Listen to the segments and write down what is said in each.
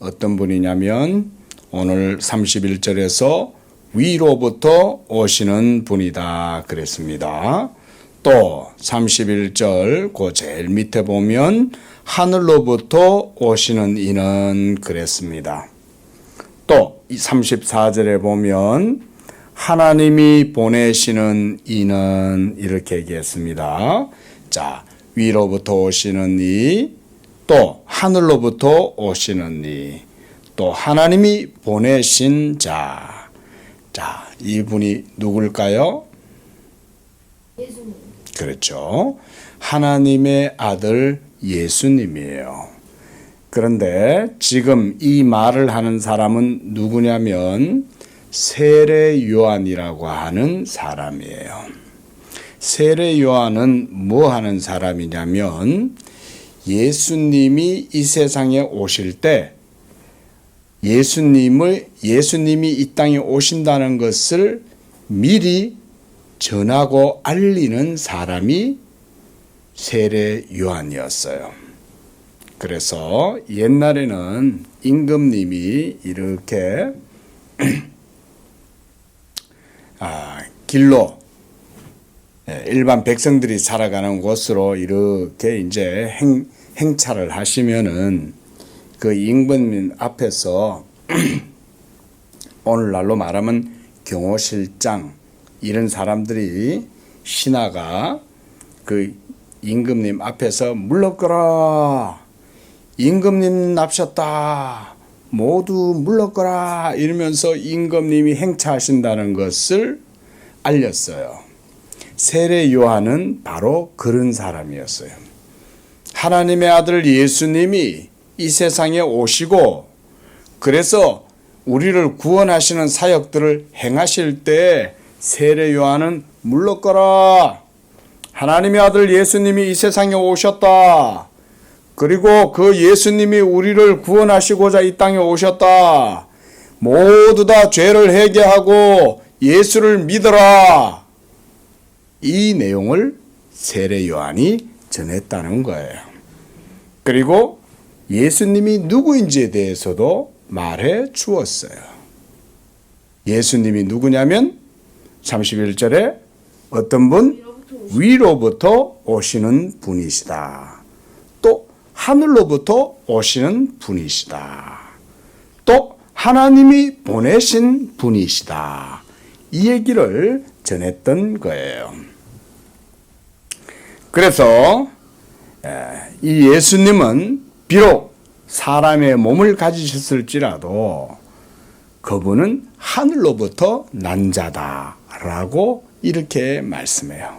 어떤 분이냐면 오늘 31절에서 위로부터 오시는 분이다 그랬습니다. 또 31절 그 제일 밑에 보면 하늘로부터 오시는 이는 그랬습니다. 또 34절에 보면 하나님이 보내시는 이는 이렇게 얘기했습니다. 자, 위로부터 오시는 이, 또 하늘로부터 오시는 이, 또 하나님이 보내신 자. 자, 이분이 누굴까요? 예수님. 그렇죠. 하나님의 아들 예수님이에요. 그런데 지금 이 말을 하는 사람은 누구냐면 세례 요한이라고 하는 사람이에요. 세례 요한은 뭐 하는 사람이냐면 예수님이 이 세상에 오실 때 예수님이 이 땅에 오신다는 것을 미리 전하고 알리는 사람이 세례 요한이었어요. 그래서 옛날에는 임금님이 이렇게 길로 일반 백성들이 살아가는 곳으로 이렇게 이제 행차를 하시면은 그 임금님 앞에서 오늘날로 말하면 경호실장 이런 사람들이 신하가 그 임금님 앞에서 물러거라, 임금님 납셨다, 모두 물러거라 이러면서 임금님이 행차하신다는 것을 알렸어요. 세례 요한은 바로 그런 사람이었어요. 하나님의 아들 예수님이 이 세상에 오시고 그래서 우리를 구원하시는 사역들을 행하실 때 세례 요한은 물러거라, 하나님의 아들 예수님이 이 세상에 오셨다, 그리고 그 예수님이 우리를 구원하시고자 이 땅에 오셨다, 모두 다 죄를 회개하고 예수를 믿어라, 이 내용을 세례 요한이 전했다는 거예요. 그리고 예수님이 누구인지에 대해서도 말해 주었어요. 예수님이 누구냐면 31절에 어떤 분? 위로부터 오시는 분이시다. 또 하늘로부터 오시는 분이시다. 또 하나님이 보내신 분이시다. 이 얘기를 전했던 거예요. 그래서 이 예수님은 비록 사람의 몸을 가지셨을지라도 그분은 하늘로부터 난 자다라고 이렇게 말씀해요.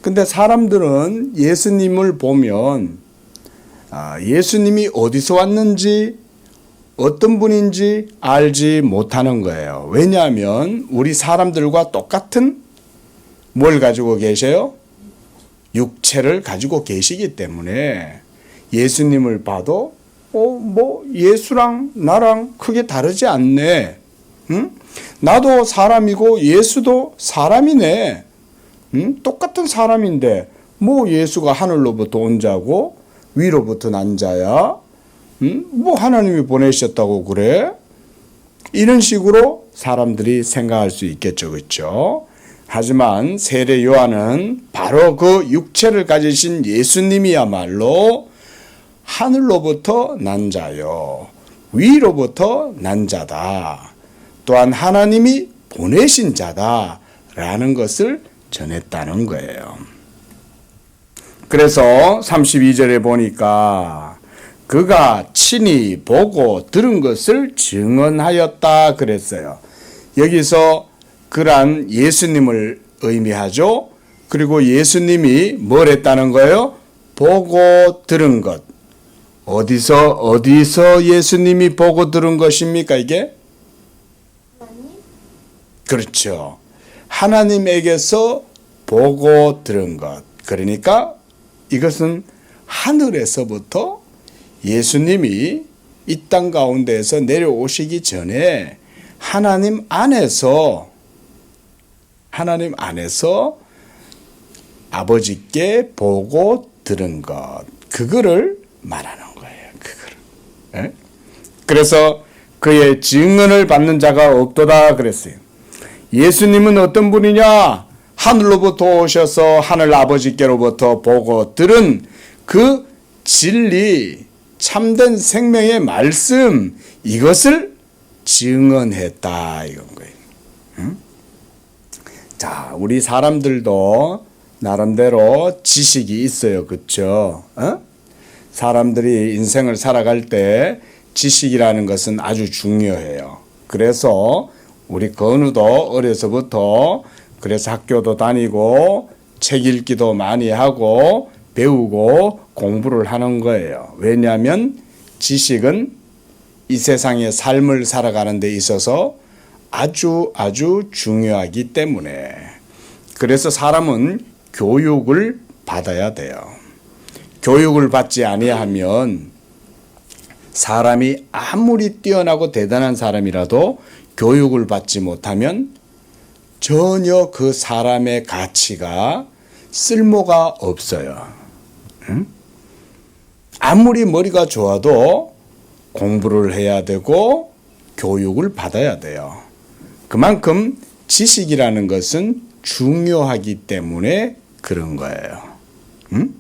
근데 사람들은 예수님을 보면 예수님이 어디서 왔는지 어떤 분인지 알지 못하는 거예요. 왜냐하면 우리 사람들과 똑같은 뭘 가지고 계세요? 육체를 가지고 계시기 때문에 예수님을 봐도 뭐 예수랑 나랑 크게 다르지 않네. 응? 나도 사람이고 예수도 사람이네. 응? 똑같은 사람인데 뭐 예수가 하늘로부터 온 자고 위로부터 난 자야. 응? 뭐 하나님이 보내셨다고 그래? 이런 식으로 사람들이 생각할 수 있겠죠. 그렇죠? 하지만 세례 요한은 바로 그 육체를 가지신 예수님이야말로 하늘로부터 난 자요, 위로부터 난 자다, 또한 하나님이 보내신 자다라는 것을 전했다는 거예요. 그래서 32절에 보니까 그가 친히 보고 들은 것을 증언하였다 그랬어요. 여기서 그란 예수님을 의미하죠. 그리고 예수님이 뭘 했다는 거예요? 보고 들은 것. 어디서 예수님이 보고 들은 것입니까, 이게? 하나님? 그렇죠. 하나님에게서 보고 들은 것. 그러니까 이것은 하늘에서부터 예수님이 이 땅 가운데에서 내려오시기 전에 하나님 안에서 아버지께 보고 들은 것. 그거를 말하는 거예요. 그거를. 예? 그래서 그의 증언을 받는 자가 없도다 그랬어요. 예수님은 어떤 분이냐? 하늘로부터 오셔서 하늘 아버지께로부터 보고 들은 그 진리, 참된 생명의 말씀, 이것을 증언했다 이건 거예요. 응? 자, 우리 사람들도 나름대로 지식이 있어요. 그렇죠? 사람들이 인생을 살아갈 때 지식이라는 것은 아주 중요해요. 그래서 우리 건우도 어려서부터 그래서 학교도 다니고 책 읽기도 많이 하고 배우고 공부를 하는 거예요. 왜냐하면 지식은 이 세상의 삶을 살아가는 데 있어서 아주 중요하기 때문에 그래서 사람은 교육을 받아야 돼요. 교육을 받지 아니하면 사람이 아무리 뛰어나고 대단한 사람이라도 교육을 받지 못하면 전혀 그 사람의 가치가 쓸모가 없어요. 응? 아무리 머리가 좋아도 공부를 해야 되고 교육을 받아야 돼요. 그만큼 지식이라는 것은 중요하기 때문에 그런 거예요. 응?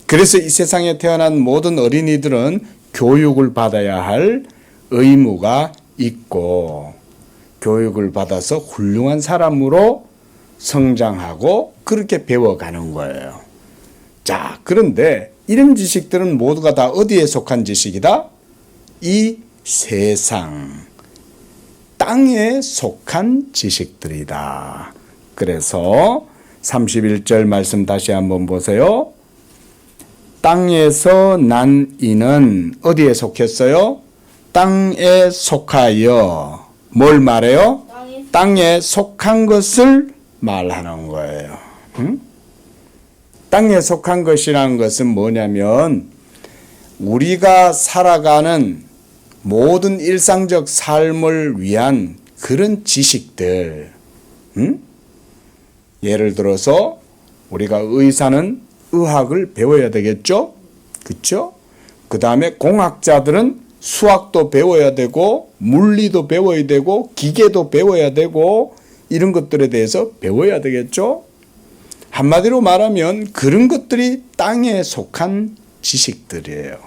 그래서 이 세상에 태어난 모든 어린이들은 교육을 받아야 할 의무가 있고 교육을 받아서 훌륭한 사람으로 성장하고 그렇게 배워가는 거예요. 자, 그런데 이런 지식들은 모두가 다 어디에 속한 지식이다? 이 세상, 땅에 속한 지식들이다. 그래서 31절 말씀 다시 한번 보세요. 땅에서 난 이는 어디에 속했어요? 땅에 속하여 뭘 말해요? 땅에 속한 것을 말하는 거예요. 응? 땅에 속한 것이라는 것은 뭐냐면 우리가 살아가는 모든 일상적 삶을 위한 그런 지식들. 응? 예를 들어서 우리가 의사는 의학을 배워야 되겠죠? 그렇죠? 그 다음에 공학자들은 수학도 배워야 되고 물리도 배워야 되고 기계도 배워야 되고 이런 것들에 대해서 배워야 되겠죠? 한마디로 말하면 그런 것들이 땅에 속한 지식들이에요.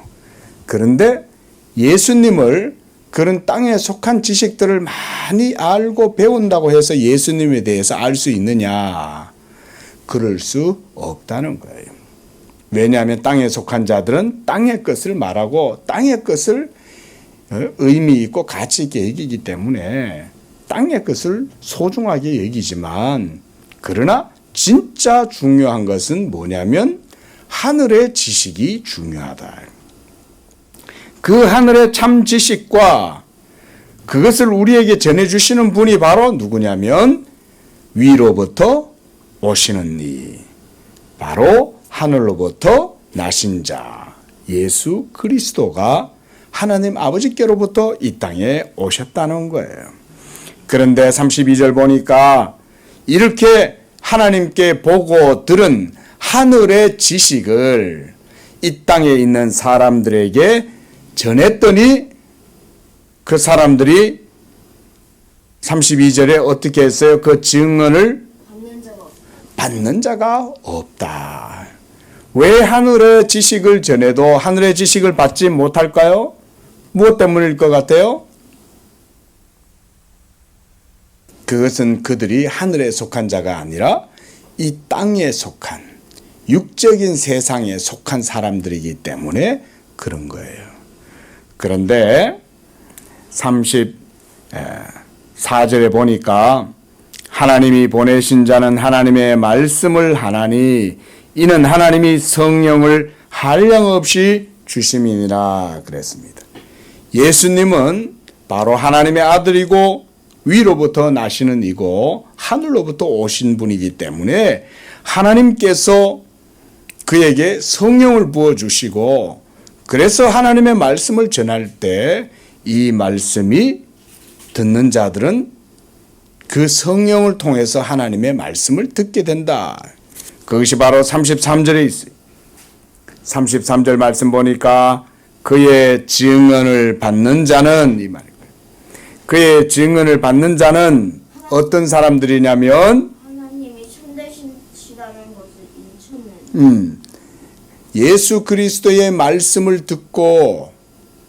그런데 예수님을 그런 땅에 속한 지식들을 많이 알고 배운다고 해서 예수님에 대해서 알 수 있느냐? 그럴 수 없다는 거예요. 왜냐하면 땅에 속한 자들은 땅의 것을 말하고 땅의 것을 의미 있고 가치 있게 여기기 때문에 땅의 것을 소중하게 여기지만 그러나 진짜 중요한 것은 뭐냐면 하늘의 지식이 중요하다. 그 하늘의 참 지식과 그것을 우리에게 전해주시는 분이 바로 누구냐면 위로부터 오시는 이 바로 하늘로부터 나신 자 예수 그리스도가 하나님 아버지께로부터 이 땅에 오셨다는 거예요. 그런데 32절 보니까 이렇게 하나님께 보고 들은 하늘의 지식을 이 땅에 있는 사람들에게 전했더니 그 사람들이 32절에 어떻게 했어요? 그 증언을 받는 자가 없다. 왜 하늘의 지식을 전해도 하늘의 지식을 받지 못할까요? 무엇 때문일 것 같아요? 그것은 그들이 하늘에 속한 자가 아니라 이 땅에 속한 육적인 세상에 속한 사람들이기 때문에 그런 거예요. 그런데 34절에 보니까 하나님이 보내신 자는 하나님의 말씀을 하나니 이는 하나님이 성령을 한량없이 주심이니라 그랬습니다. 예수님은 바로 하나님의 아들이고 위로부터 나시는 이고 하늘로부터 오신 분이기 때문에 하나님께서 그에게 성령을 부어주시고 그래서 하나님의 말씀을 전할 때 이 말씀이 듣는 자들은 그 성령을 통해서 하나님의 말씀을 듣게 된다. 그것이 바로 33절에 있어요. 33절 말씀 보니까 그의 증언을 받는 자는 이 말이에요. 그의 증언을 받는 자는 어떤 사람들이냐면 하나님이 참되시다는 것을 인정하는 예수 그리스도의 말씀을 듣고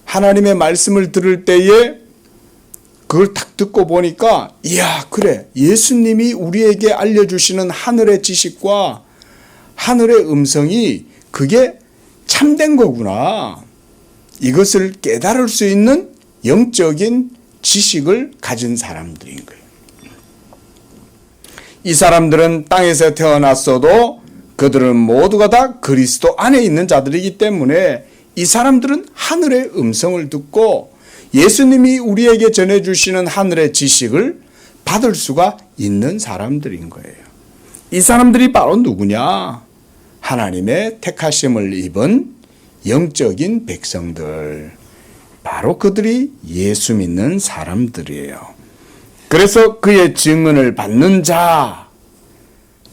하나님의 말씀을 들을 때에 그걸 딱 듣고 보니까 이야 그래 예수님이 우리에게 알려주시는 하늘의 지식과 하늘의 음성이 그게 참된 거구나. 이것을 깨달을 수 있는 영적인 지식을 가진 사람들인 거예요. 이 사람들은 땅에서 태어났어도 그들은 모두가 다 그리스도 안에 있는 자들이기 때문에 이 사람들은 하늘의 음성을 듣고 예수님이 우리에게 전해주시는 하늘의 지식을 받을 수가 있는 사람들인 거예요. 이 사람들이 바로 누구냐? 하나님의 택하심을 입은 영적인 백성들. 바로 그들이 예수 믿는 사람들이에요. 그래서 그의 증언을 받는 자,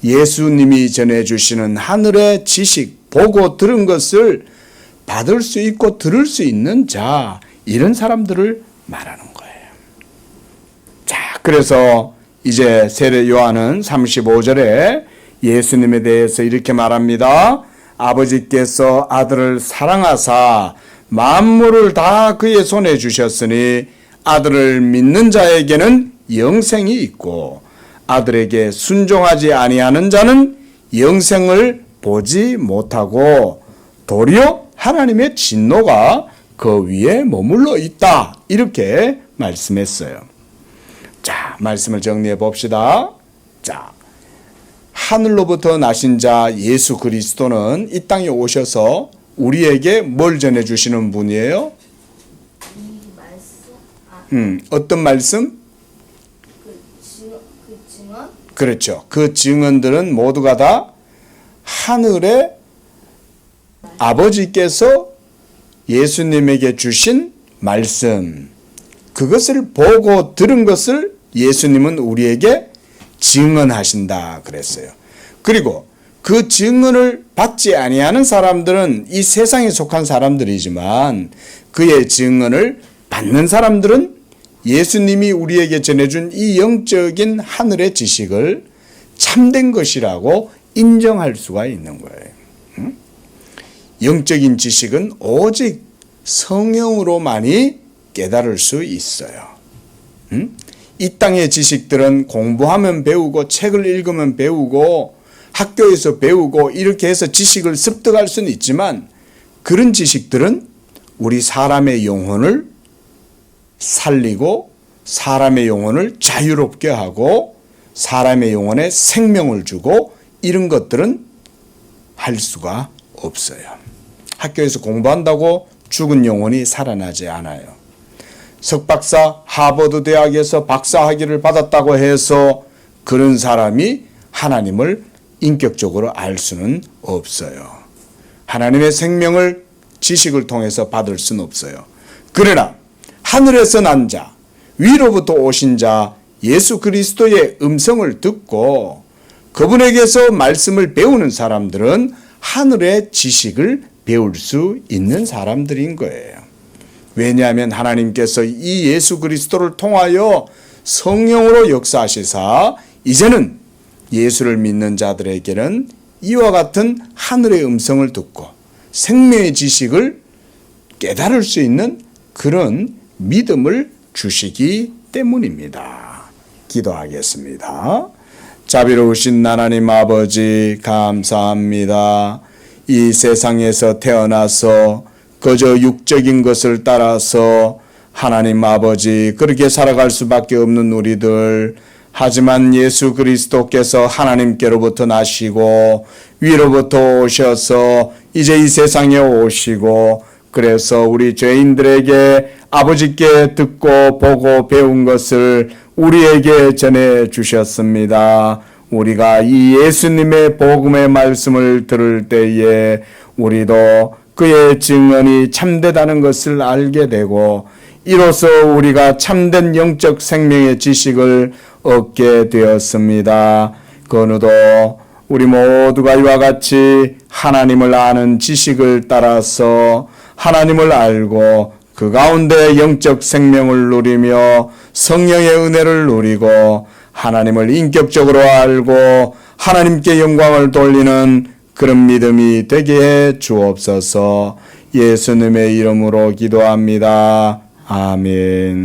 예수님이 전해주시는 하늘의 지식, 보고 들은 것을 받을 수 있고 들을 수 있는 자, 이런 사람들을 말하는 거예요. 자, 그래서 이제 세례 요한은 35절에 예수님에 대해서 이렇게 말합니다. 아버지께서 아들을 사랑하사 만물을 다 그의 손에 주셨으니 아들을 믿는 자에게는 영생이 있고 아들에게 순종하지 아니하는 자는 영생을 보지 못하고 도리어 하나님의 진노가 그 위에 머물러 있다. 이렇게 말씀했어요. 자, 말씀을 정리해 봅시다. 자, 하늘로부터 나신 자 예수 그리스도는 이 땅에 오셔서 우리에게 뭘 전해주시는 분이에요? 이 말씀, 어떤 말씀? 그 증언, 그렇죠. 그 증언들은 모두가 다 하늘의 아버지께서 예수님에게 주신 말씀, 그것을 보고 들은 것을 예수님은 우리에게 증언하신다 그랬어요. 그리고 그 증언을 받지 아니하는 사람들은 이 세상에 속한 사람들이지만 그의 증언을 받는 사람들은 예수님이 우리에게 전해준 이 영적인 하늘의 지식을 참된 것이라고 인정할 수가 있는 거예요. 영적인 지식은 오직 성령으로만이 깨달을 수 있어요. 이 땅의 지식들은 공부하면 배우고 책을 읽으면 배우고 학교에서 배우고 이렇게 해서 지식을 습득할 수는 있지만 그런 지식들은 우리 사람의 영혼을 살리고 사람의 영혼을 자유롭게 하고 사람의 영혼에 생명을 주고 이런 것들은 할 수가 없어요. 학교에서 공부한다고 죽은 영혼이 살아나지 않아요. 석박사 하버드 대학에서 박사 학위를 받았다고 해서 그런 사람이 하나님을 인격적으로 알 수는 없어요. 하나님의 생명을 지식을 통해서 받을 수는 없어요. 그러나 하늘에서 난 자, 위로부터 오신 자 예수 그리스도의 음성을 듣고 그분에게서 말씀을 배우는 사람들은 하늘의 지식을 배울 수 있는 사람들인 거예요. 왜냐하면 하나님께서 이 예수 그리스도를 통하여 성령으로 역사하시사 이제는 예수를 믿는 자들에게는 이와 같은 하늘의 음성을 듣고 생명의 지식을 깨달을 수 있는 그런 믿음을 주시기 때문입니다. 기도하겠습니다. 자비로우신 하나님 아버지 감사합니다. 이 세상에서 태어나서 그저 육적인 것을 따라서 하나님 아버지 그렇게 살아갈 수밖에 없는 우리들, 하지만 예수 그리스도께서 하나님께로부터 나시고 위로부터 오셔서 이제 이 세상에 오시고 그래서 우리 죄인들에게 아버지께 듣고 보고 배운 것을 우리에게 전해 주셨습니다. 우리가 이 예수님의 복음의 말씀을 들을 때에 우리도 그의 증언이 참되다는 것을 알게 되고 이로써 우리가 참된 영적 생명의 지식을 얻게 되었습니다. 그어느도 우리 모두가 이와 같이 하나님을 아는 지식을 따라서 하나님을 알고 그 가운데 영적 생명을 누리며 성령의 은혜를 누리고 하나님을 인격적으로 알고 하나님께 영광을 돌리는 그런 믿음이 되게 해 주옵소서. 예수님의 이름으로 기도합니다. 아멘.